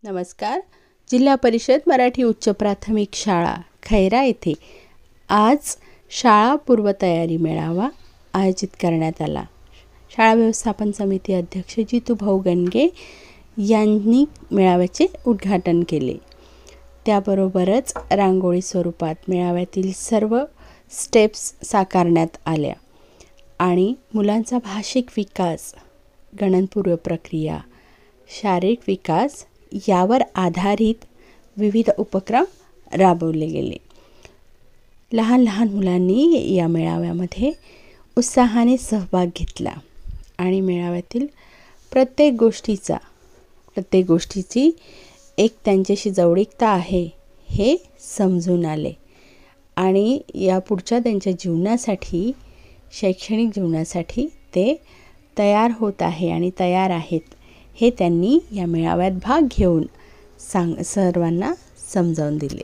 नमस्कार. जिल्हा परिषद मराठी उच्च प्राथमिक शाळा खैरा येथे आज शाळा पूर्वतयारी मेळावा आयोजित करण्यात आला. शाळा व्यवस्थापन समिती अध्यक्ष जितूभाऊ गणगे यांनी मेळाव्याचे उद्घाटन केले. त्याबरोबरच रांगोळी स्वरूपात मेळाव्यातील सर्व स्टेप्स साकारण्यात आल्या आणि मुलांचा भाषिक विकास, गणनपूर्व प्रक्रिया, शारीरिक विकास यावर आधारित विविध उपक्रम राबवले गेले. लहान लहान मुलांनी या मेळाव्यामध्ये उत्साहाने सहभाग घेतला आणि मेळाव्यातील प्रत्येक गोष्टीची एक त्यांच्याशी जवळीकता आहे हे समजून आले आणि या पुढच्या त्यांच्या जीवनासाठी, शैक्षणिक जीवनासाठी ते तयार होत आहे आणि तयार आहेत हे त्यांनी या मेळाव्यात भाग घेऊन सर्वांना समजावून दिले.